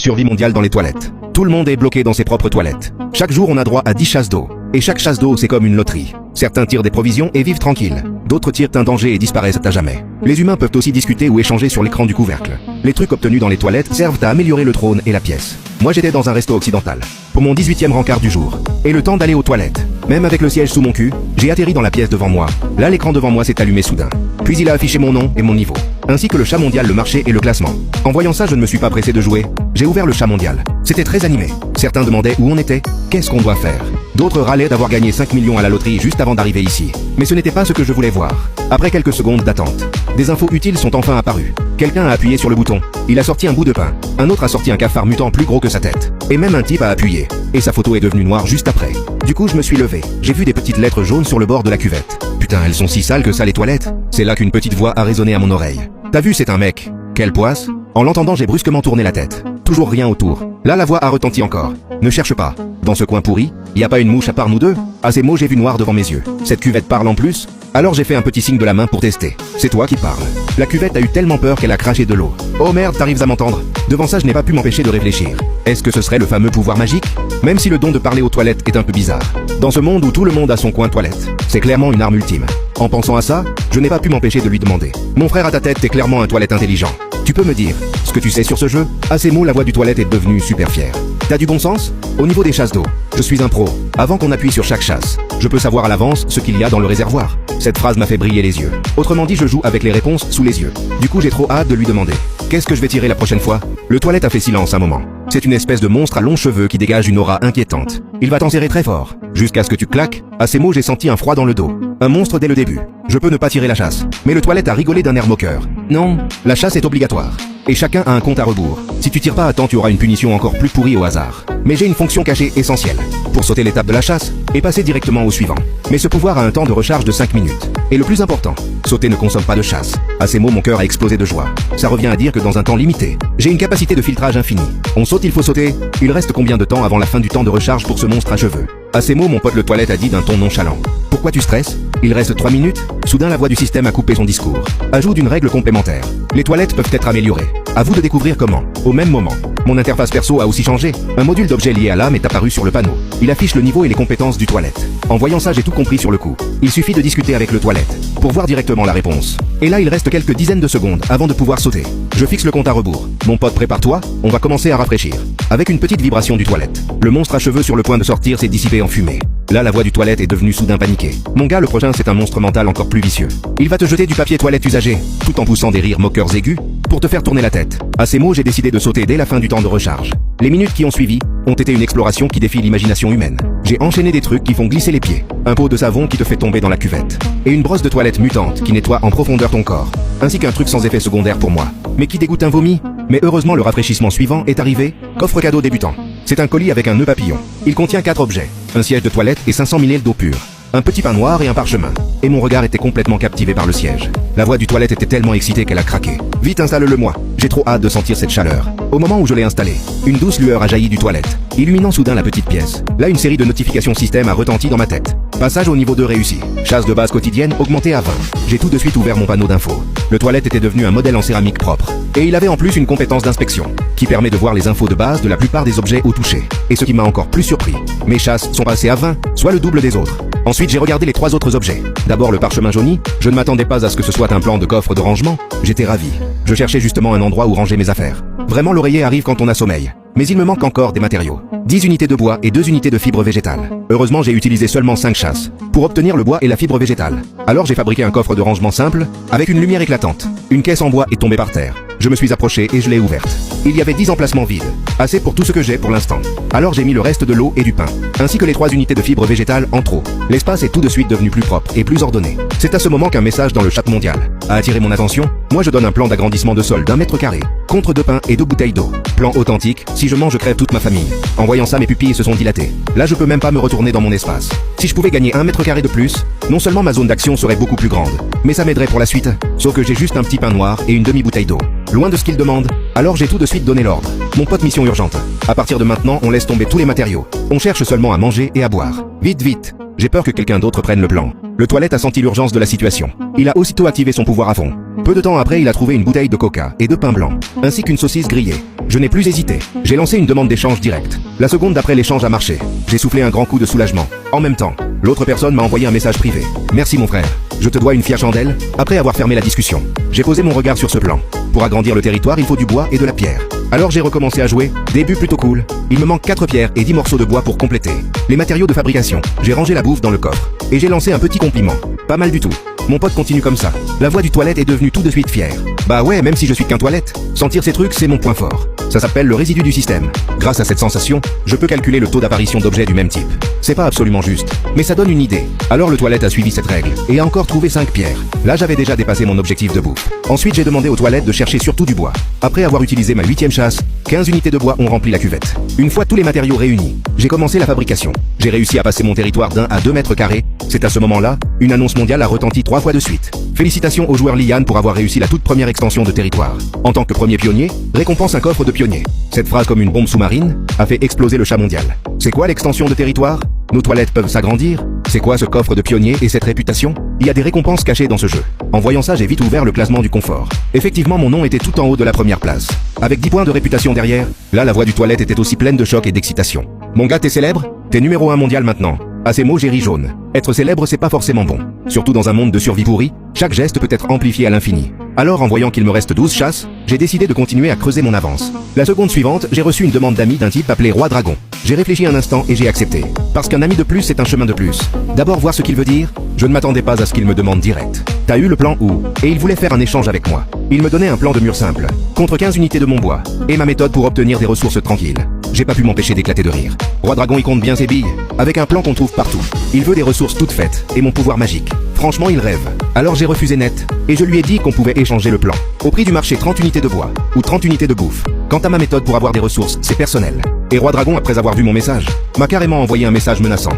Survie mondiale dans les toilettes. Tout le monde est bloqué dans ses propres toilettes. Chaque jour, on a droit à 10 chasses d'eau. Et chaque chasse d'eau, c'est comme une loterie. Certains tirent des provisions et vivent tranquilles. D'autres tirent un danger et disparaissent à jamais. Les humains peuvent aussi discuter ou échanger sur l'écran du couvercle. Les trucs obtenus dans les toilettes servent à améliorer le trône et la pièce. Moi, j'étais dans un resto occidental. Pour mon 18e rencard du jour. Et le temps d'aller aux toilettes. Même avec le siège sous mon cul, j'ai atterri dans la pièce devant moi. Là, l'écran devant moi s'est allumé soudain. Puis il a affiché mon nom et mon niveau. Ainsi que le chat mondial, le marché et le classement. En voyant ça, je ne me suis pas pressé de jouer. J'ai ouvert le chat mondial. C'était très animé. Certains demandaient où on était, qu'est-ce qu'on doit faire. D'autres râlaient d'avoir gagné 5 millions à la loterie juste avant d'arriver ici. Mais ce n'était pas ce que je voulais voir. Après quelques secondes d'attente, des infos utiles sont enfin apparues. Quelqu'un a appuyé sur le bouton. Il a sorti un bout de pain. Un autre a sorti un cafard mutant plus gros que sa tête. Et même un type a appuyé. Et sa photo est devenue noire juste après. Du coup, je me suis levé. J'ai vu des petites lettres jaunes sur le bord de la cuvette. Putain, elles sont si sales que ça les toilettes. C'est là qu'une petite voix a résonné à mon oreille. T'as vu, c'est un mec. Quelle poisse. En l'entendant, j'ai brusquement tourné la tête. Toujours rien autour. Là, la voix a retenti encore. Ne cherche pas. Dans ce coin pourri, y a pas une mouche à part nous deux? À ces mots, j'ai vu noir devant mes yeux. Cette cuvette parle en plus? Alors j'ai fait un petit signe de la main pour tester. C'est toi qui parles. La cuvette a eu tellement peur qu'elle a craché de l'eau. Oh merde, t'arrives à m'entendre? Devant ça, je n'ai pas pu m'empêcher de réfléchir. Est-ce que ce serait le fameux pouvoir magique? Même si le don de parler aux toilettes est un peu bizarre. Dans ce monde où tout le monde a son coin toilette, c'est clairement une arme ultime. En pensant à ça, je n'ai pas pu m'empêcher de lui demander. Mon frère à ta tête, t'es clairement un toilette intelligent. Tu peux me dire ce que tu sais sur ce jeu? À ces mots, la voix du toilette est devenue super fière. T'as du bon sens? Au niveau des chasses d'eau, je suis un pro. Avant qu'on appuie sur chaque chasse, je peux savoir à l'avance ce qu'il y a dans le réservoir. Cette phrase m'a fait briller les yeux. Autrement dit, je joue avec les réponses sous les yeux. Du coup, j'ai trop hâte de lui demander. Qu'est-ce que je vais tirer la prochaine fois? Le toilette a fait silence un moment. C'est une espèce de monstre à longs cheveux qui dégage une aura inquiétante. Il va t'en serrer très fort, jusqu'à ce que tu claques. À ces mots, j'ai senti un froid dans le dos. Un monstre dès le début. Je peux ne pas tirer la chasse. Mais le toilette a rigolé d'un air moqueur. Non, la chasse est obligatoire. Et chacun a un compte à rebours. Si tu tires pas à temps, tu auras une punition encore plus pourrie au hasard. Mais j'ai une fonction cachée essentielle. Pour sauter l'étape de la chasse, et passer directement au suivant. Mais ce pouvoir a un temps de recharge de 5 minutes. Et le plus important, sauter ne consomme pas de chasse. À ces mots, mon cœur a explosé de joie. Ça revient à dire que dans un temps limité, j'ai une capacité de filtrage infinie. On saute, il faut sauter. Il reste combien de temps avant la fin du temps de recharge pour ce monstre à cheveux? À ces mots, mon pote le toilette a dit d'un ton nonchalant. Pourquoi tu stresses? Il reste 3 minutes? Soudain, la voix du système a coupé son discours. Ajout d'une règle complémentaire. Les toilettes peuvent être améliorées. À vous de découvrir comment. Au même moment, mon interface perso a aussi changé. Un module d'objet lié à l'âme est apparu sur le panneau. Il affiche le niveau et les compétences du toilette. En voyant ça, j'ai tout compris sur le coup. Il suffit de discuter avec le toilette pour voir directement la réponse. Et là, il reste quelques dizaines de secondes avant de pouvoir sauter. Je fixe le compte à rebours. Mon pote, prépare-toi, on va commencer à rafraîchir. Avec une petite vibration du toilette, le monstre à cheveux sur le point de sortir s'est dissipé en fumée. Là, la voix du toilette est devenue soudain paniquée. Mon gars, le prochain, c'est un monstre mental encore plus vicieux. Il va te jeter du papier toilette usagé, tout en poussant des rires moqueurs aigus, pour te faire tourner la tête. À ces mots, j'ai décidé de sauter dès la fin du temps de recharge. Les minutes qui ont suivi ont été une exploration qui défie l'imagination humaine. J'ai enchaîné des trucs qui font glisser les pieds, un pot de savon qui te fait tomber dans la cuvette, et une brosse de toilette mutante qui nettoie en profondeur ton corps, ainsi qu'un truc sans effet secondaire pour moi, mais qui dégoûte un vomi. Mais heureusement, le rafraîchissement suivant est arrivé. Coffre cadeau débutant. C'est un colis avec un nœud papillon. Il contient 4 objets, un siège de toilette et 500 ml d'eau pure, un petit pain noir et un parchemin. Et mon regard était complètement captivé par le siège. La voix du toilette était tellement excitée qu'elle a craqué. Vite, installe-le-moi. J'ai trop hâte de sentir cette chaleur. Au moment où je l'ai installé, une douce lueur a jailli du toilette, illuminant soudain la petite pièce. Là, une série de notifications système a retenti dans ma tête. Passage au niveau 2 réussi. Chasse de base quotidienne augmentée à 20. J'ai tout de suite ouvert mon panneau d'infos. Le toilette était devenu un modèle en céramique propre. Et il avait en plus une compétence d'inspection, qui permet de voir les infos de base de la plupart des objets au toucher. Et ce qui m'a encore plus surpris, mes chasses sont passées à 20, soit le double des autres. Ensuite, j'ai regardé les 3 autres objets. D'abord le parchemin jauni. Je ne m'attendais pas à ce que ce soit un plan de coffre de rangement. J'étais ravi. Je cherchais justement un endroit où ranger mes affaires. Vraiment, l'oreiller arrive quand on a sommeil. Mais il me manque encore des matériaux. 10 unités de bois et 2 unités de fibre végétale. Heureusement, j'ai utilisé seulement 5 chasses pour obtenir le bois et la fibre végétale. Alors j'ai fabriqué un coffre de rangement simple, avec une lumière éclatante. Une caisse en bois est tombée par terre. Je me suis approché et je l'ai ouverte. Il y avait 10 emplacements vides. Assez pour tout ce que j'ai pour l'instant. Alors j'ai mis le reste de l'eau et du pain, ainsi que les 3 unités de fibre végétale en trop. L'espace est tout de suite devenu plus propre et plus ordonné. C'est à ce moment qu'un message dans le chat mondial a attiré mon attention. Moi je donne un plan d'agrandissement de sol d'1 mètre carré, contre 2 pains et 2 bouteilles d'eau. Plan authentique, si je mange je crève toute ma famille. En voyant ça, mes pupilles se sont dilatées. Là je peux même pas me retourner dans mon espace. Si je pouvais gagner 1 mètre carré de plus, non seulement ma zone d'action serait beaucoup plus grande, mais ça m'aiderait pour la suite. Sauf que j'ai juste un petit pain noir et une demi-bouteille d'eau. Loin de ce qu'il demande, alors j'ai tout de suite donné l'ordre. Mon pote, mission urgente. À partir de maintenant, on laisse tomber tous les matériaux. On cherche seulement à manger et à boire. Vite, vite. J'ai peur que quelqu'un d'autre prenne le plan. Le toilette a senti l'urgence de la situation. Il a aussitôt activé son pouvoir à fond. Peu de temps après, il a trouvé une bouteille de coca et de pain blanc, ainsi qu'une saucisse grillée. Je n'ai plus hésité. J'ai lancé une demande d'échange direct. La seconde d'après l'échange a marché. J'ai soufflé un grand coup de soulagement. En même temps, l'autre personne m'a envoyé un message privé. Merci mon frère. Je te dois une fière chandelle. Après avoir fermé la discussion, j'ai posé mon regard sur ce plan. Pour agrandir le territoire, il faut du bois et de la pierre. Alors j'ai recommencé à jouer. Début plutôt cool. Il me manque 4 pierres et 10 morceaux de bois pour compléter les matériaux de fabrication. J'ai rangé la bouffe dans le coffre. Et j'ai lancé un petit compliment. Pas mal du tout. Mon pote continue comme ça. La voix du toilette est devenue tout de suite fière. Bah ouais, même si je suis qu'un toilette. Sentir ces trucs, c'est mon point fort. Ça s'appelle le résidu du système. Grâce à cette sensation, je peux calculer le taux d'apparition d'objets du même type. C'est pas absolument juste, mais ça donne une idée. Alors le toilette a suivi cette règle, et a encore trouvé 5 pierres. Là j'avais déjà dépassé mon objectif de bouffe. Ensuite j'ai demandé aux toilettes de chercher surtout du bois. Après avoir utilisé ma 8e chasse, 15 unités de bois ont rempli la cuvette. Une fois tous les matériaux réunis, j'ai commencé la fabrication. J'ai réussi à passer mon territoire d'1 à 2 mètres carrés. C'est à ce moment-là, une annonce mondiale a retenti 3 fois de suite. Félicitations au joueur Liane pour avoir réussi la toute première extension de territoire. En tant que premier pionnier, récompense un coffre de pionnier. Cette phrase comme une bombe sous-marine a fait exploser le chat mondial. C'est quoi l'extension de territoire? Nos toilettes peuvent s'agrandir? C'est quoi ce coffre de pionnier et cette réputation? Il y a des récompenses cachées dans ce jeu. En voyant ça, j'ai vite ouvert le classement du confort. Effectivement, mon nom était tout en haut de la première place. Avec 10 points de réputation derrière, là la voix du toilette était aussi pleine de choc et d'excitation. Mon gars, t'es célèbre? T'es numéro 1 mondial maintenant. À ces mots, j'ai ri jaune. Être célèbre, c'est pas forcément bon. Surtout dans un monde de survie pourri, chaque geste peut être amplifié à l'infini. Alors, en voyant qu'il me reste 12 chasses, j'ai décidé de continuer à creuser mon avance. La seconde suivante, j'ai reçu une demande d'amis d'un type appelé Roi Dragon. J'ai réfléchi un instant et j'ai accepté. Parce qu'un ami de plus, c'est un chemin de plus. D'abord voir ce qu'il veut dire. Je ne m'attendais pas à ce qu'il me demande direct. T'as eu le plan où? Et il voulait faire un échange avec moi. Il me donnait un plan de mur simple, contre 15 unités de mon bois, et ma méthode pour obtenir des ressources tranquilles. J'ai pas pu m'empêcher d'éclater de rire. Roi Dragon y compte bien ses billes, avec un plan qu'on trouve partout. Il veut des ressources toutes faites, et mon pouvoir magique. Franchement, il rêve. Alors j'ai refusé net, et je lui ai dit qu'on pouvait échanger le plan. Au prix du marché 30 unités de bois, ou 30 unités de bouffe. Quant à ma méthode pour avoir des ressources, c'est personnel. Et Roi Dragon, après avoir vu mon message, m'a carrément envoyé un message menaçant.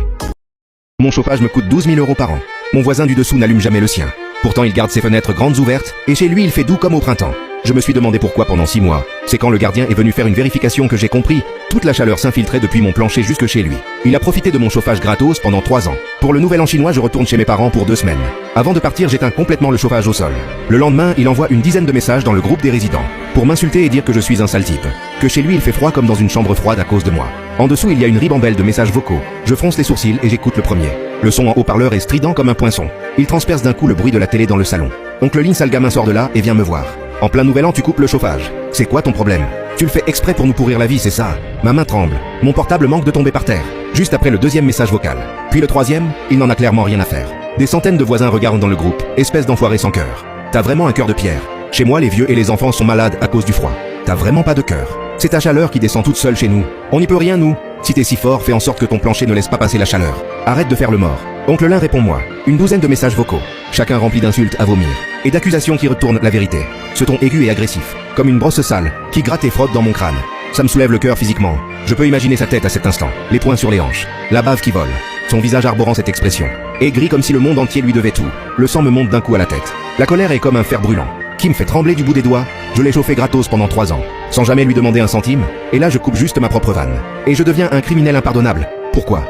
Mon chauffage me coûte 12 000 € par an. Mon voisin du dessous n'allume jamais le sien. Pourtant il garde ses fenêtres grandes ouvertes, et chez lui il fait doux comme au printemps. Je me suis demandé pourquoi pendant 6 mois. C'est quand le gardien est venu faire une vérification que j'ai compris. Toute la chaleur s'infiltrait depuis mon plancher jusque chez lui. Il a profité de mon chauffage gratos pendant 3 ans. Pour le nouvel an chinois, je retourne chez mes parents pour 2 semaines. Avant de partir, j'éteins complètement le chauffage au sol. Le lendemain, il envoie une dizaine de messages dans le groupe des résidents. Pour m'insulter et dire que je suis un sale type. Que chez lui il fait froid comme dans une chambre froide à cause de moi. En dessous, il y a une ribambelle de messages vocaux. Je fronce les sourcils et j'écoute le premier. Le son en haut-parleur est strident comme un poinçon. Il transperce d'un coup le bruit de la télé dans le salon. Oncle Lin, sale gamin, sort de là et vient me voir. En plein nouvel an, tu coupes le chauffage. C'est quoi ton problème? Tu le fais exprès pour nous pourrir la vie, c'est ça? Ma main tremble. Mon portable manque de tomber par terre. Juste après le deuxième message vocal. Puis le troisième, il n'en a clairement rien à faire. Des centaines de voisins regardent dans le groupe. Espèce d'enfoiré sans cœur. T'as vraiment un cœur de pierre. Chez moi, les vieux et les enfants sont malades à cause du froid. T'as vraiment pas de cœur. C'est ta chaleur qui descend toute seule chez nous. On n'y peut rien, nous. Si t'es si fort, fais en sorte que ton plancher ne laisse pas passer la chaleur. Arrête de faire le mort. Oncle Lin, réponds-moi. Une douzaine de messages vocaux. Chacun rempli d'insultes à vomir. Et d'accusations qui retournent la vérité. Ce ton aigu et agressif. Comme une brosse sale, qui gratte et frotte dans mon crâne. Ça me soulève le cœur physiquement. Je peux imaginer sa tête à cet instant. Les poings sur les hanches. La bave qui vole. Son visage arborant cette expression. Aigri comme si le monde entier lui devait tout. Le sang me monte d'un coup à la tête. La colère est comme un fer brûlant. Qui me fait trembler du bout des doigts. Je l'ai chauffé gratos pendant 3 ans. Sans jamais lui demander un centime. Et là je coupe juste ma propre vanne. Et je deviens un criminel impardonnable. Pourquoi?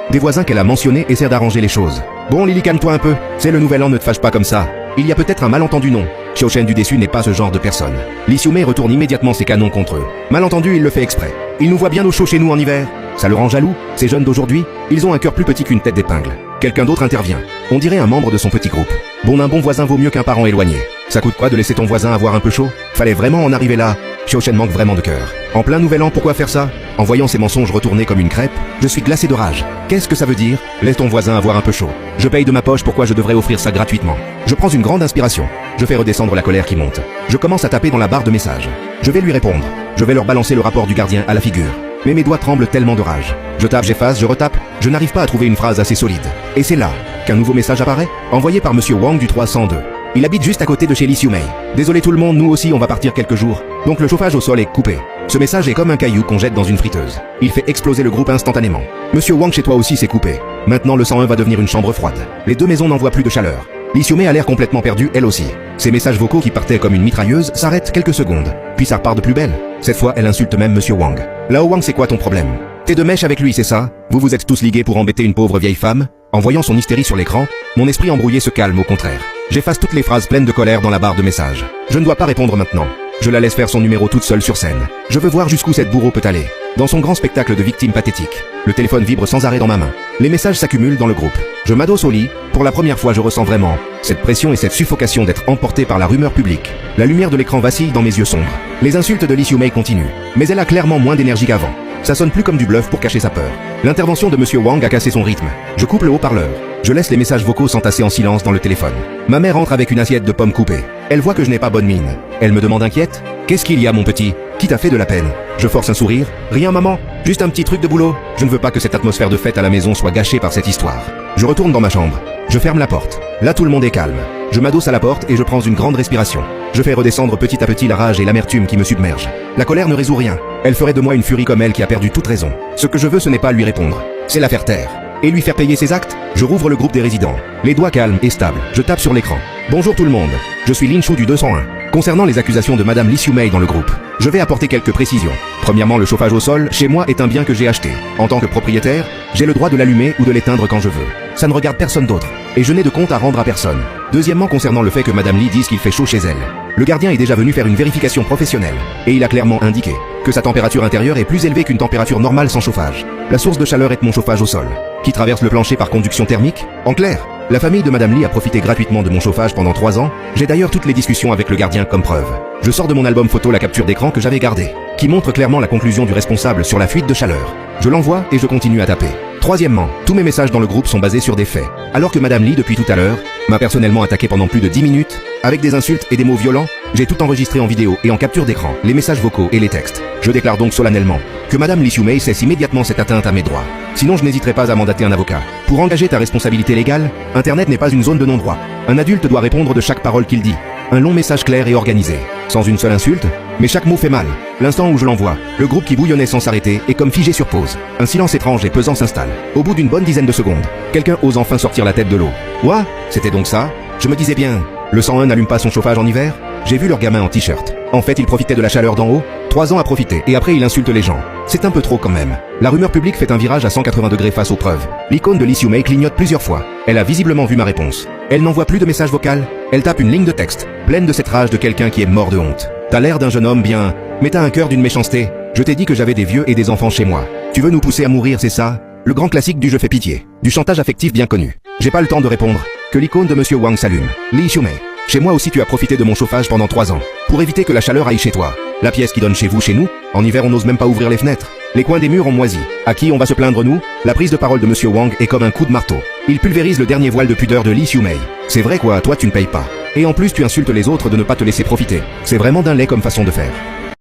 Des voisins qu'elle a mentionnés essaient d'arranger les choses. Bon Lily, calme-toi un peu. C'est le nouvel an, ne te fâche pas comme ça. Il y a peut-être un malentendu, non. Xiaoshen du déçu n'est pas ce genre de personne. Li Xiumei retourne immédiatement ses canons contre eux. Malentendu, il le fait exprès. Il nous voit bien au chaud chez nous en hiver. Ça le rend jaloux. Ces jeunes d'aujourd'hui, ils ont un cœur plus petit qu'une tête d'épingle. Quelqu'un d'autre intervient. On dirait un membre de son petit groupe. Bon, un bon voisin vaut mieux qu'un parent éloigné. Ça coûte quoi de laisser ton voisin avoir un peu chaud? Fallait vraiment en arriver là. Xiaoshen manque vraiment de cœur. En plein nouvel an, pourquoi faire ça? En voyant ces mensonges retournés comme une crêpe, je suis glacé de rage. Qu'est-ce que ça veut dire? Laisse ton voisin avoir un peu chaud. Je paye de ma poche, pourquoi je devrais offrir ça gratuitement? Je prends une grande inspiration. Je fais redescendre la colère qui monte. Je commence à taper dans la barre de messages. Je vais lui répondre. Je vais leur balancer le rapport du gardien à la figure. Mais mes doigts tremblent tellement de rage. Je tape, j'efface, je retape. Je n'arrive pas à trouver une phrase assez solide. Et c'est là qu'un nouveau message apparaît, envoyé par Monsieur Wang du 302. Il habite juste à côté de chez Li Xiumei. Désolé tout le monde, nous aussi on va partir quelques jours. Donc le chauffage au sol est coupé. Ce message est comme un caillou qu'on jette dans une friteuse. Il fait exploser le groupe instantanément. Monsieur Wang, chez toi aussi c'est coupé. Maintenant le 101 va devenir une chambre froide. Les deux maisons n'envoient plus de chaleur. Li Xiumei a l'air complètement perdue, elle aussi. Ces messages vocaux qui partaient comme une mitrailleuse s'arrêtent quelques secondes. Puis ça repart de plus belle. Cette fois, elle insulte même Monsieur Wang. Lao Wang, c'est quoi ton problème? T'es de mèche avec lui, c'est ça? Vous vous êtes tous ligués pour embêter une pauvre vieille femme? En voyant son hystérie sur l'écran, mon esprit embrouillé se calme au contraire. J'efface toutes les phrases pleines de colère dans la barre de messages. Je ne dois pas répondre maintenant. Je la laisse faire son numéro toute seule sur scène. Je veux voir jusqu'où cette bourreau peut aller. Dans son grand spectacle de victime pathétique. Le téléphone vibre sans arrêt dans ma main. Les messages s'accumulent dans le groupe. Je m'adosse au lit. Pour la première fois, je ressens vraiment cette pression et cette suffocation d'être emporté par la rumeur publique. La lumière de l'écran vacille dans mes yeux sombres. Les insultes de Lee Siu-mei continuent. Mais elle a clairement moins d'énergie qu'avant. Ça sonne plus comme du bluff pour cacher sa peur. L'intervention de Monsieur Wang a cassé son rythme. Je coupe le haut-parleur. Je laisse les messages vocaux s'entasser en silence dans le téléphone. Ma mère entre avec une assiette de pommes coupées. Elle voit que je n'ai pas bonne mine. Elle me demande inquiète. Qu'est-ce qu'il y a, mon petit? Qui t'a fait de la peine? Je force un sourire. Rien, maman. Juste un petit truc de boulot. Je ne veux pas que cette atmosphère de fête à la maison soit gâchée par cette histoire. Je retourne dans ma chambre. Je ferme la porte. Là, tout le monde est calme. Je m'adosse à la porte et je prends une grande respiration. Je fais redescendre petit à petit la rage et l'amertume qui me submergent. La colère ne résout rien. Elle ferait de moi une furie comme elle qui a perdu toute raison. Ce que je veux, ce n'est pas lui répondre. C'est la faire taire. Et lui faire payer ses actes? Je rouvre le groupe des résidents. Les doigts calmes et stables. Je tape sur l'écran. Bonjour tout le monde. Je suis Lin Shu du 201. Concernant les accusations de Madame Lee Siu-mei dans le groupe, je vais apporter quelques précisions. Premièrement, le chauffage au sol, chez moi, est un bien que j'ai acheté. En tant que propriétaire, j'ai le droit de l'allumer ou de l'éteindre quand je veux. Ça ne regarde personne d'autre. Et je n'ai de compte à rendre à personne. Deuxièmement, concernant le fait que Madame Lee dise qu'il fait chaud chez elle. Le gardien est déjà venu faire une vérification professionnelle. Et il a clairement indiqué que sa température intérieure est plus élevée qu'une température normale sans chauffage. La source de chaleur est mon chauffage au sol, qui traverse le plancher par conduction thermique. En clair, la famille de Madame Lee a profité gratuitement de mon chauffage pendant 3 ans. J'ai d'ailleurs toutes les discussions avec le gardien comme preuve. Je sors de mon album photo la capture d'écran que j'avais gardée, qui montre clairement la conclusion du responsable sur la fuite de chaleur. Je l'envoie et je continue à taper. Troisièmement, tous mes messages dans le groupe sont basés sur des faits. Alors que Madame Lee, depuis tout à l'heure, m'a personnellement attaqué pendant plus de 10 minutes, avec des insultes et des mots violents, j'ai tout enregistré en vidéo et en capture d'écran, les messages vocaux et les textes. Je déclare donc solennellement que Madame Lee Siu-mei cesse immédiatement cette atteinte à mes droits. Sinon je n'hésiterai pas à mandater un avocat. Pour engager ta responsabilité légale, Internet n'est pas une zone de non-droit. Un adulte doit répondre de chaque parole qu'il dit. Un long message clair et organisé. Sans une seule insulte, mais chaque mot fait mal. L'instant où je l'envoie, le groupe qui bouillonnait sans s'arrêter est comme figé sur pause. Un silence étrange et pesant s'installe. Au bout d'une bonne dizaine de secondes, quelqu'un ose enfin sortir la tête de l'eau. Ouah, c'était donc ça? Je me disais bien, le 101 n'allume pas son chauffage en hiver? J'ai vu leur gamin en t-shirt. En fait, il profitait de la chaleur d'en haut. 3 ans à profiter, et après il insulte les gens. C'est un peu trop quand même. La rumeur publique fait un virage à 180 degrés face aux preuves. L'icône de Lee Siu-mei clignote plusieurs fois. Elle a visiblement vu ma réponse. Elle n'envoie plus de message vocal. Elle tape une ligne de texte, pleine de cette rage de quelqu'un qui est mort de honte. T'as l'air d'un jeune homme bien, mais t'as un cœur d'une méchanceté. Je t'ai dit que j'avais des vieux et des enfants chez moi. Tu veux nous pousser à mourir, c'est ça? Le grand classique du je fais pitié. Du chantage affectif bien connu. J'ai pas le temps de répondre. Que l'icône de Monsieur Wang s'allume. Lee Siu-mei. Chez moi aussi tu as profité de mon chauffage pendant 3 ans. Pour éviter que la chaleur aille chez toi. La pièce qui donne chez vous, chez nous. En hiver on n'ose même pas ouvrir les fenêtres. Les coins des murs ont moisi. À qui on va se plaindre nous? La prise de parole de Monsieur Wang est comme un coup de marteau. Il pulvérise le dernier voile de pudeur de Lee Siu-mei. C'est vrai quoi, toi tu ne payes pas. Et en plus tu insultes les autres de ne pas te laisser profiter. C'est vraiment d'un lait comme façon de faire.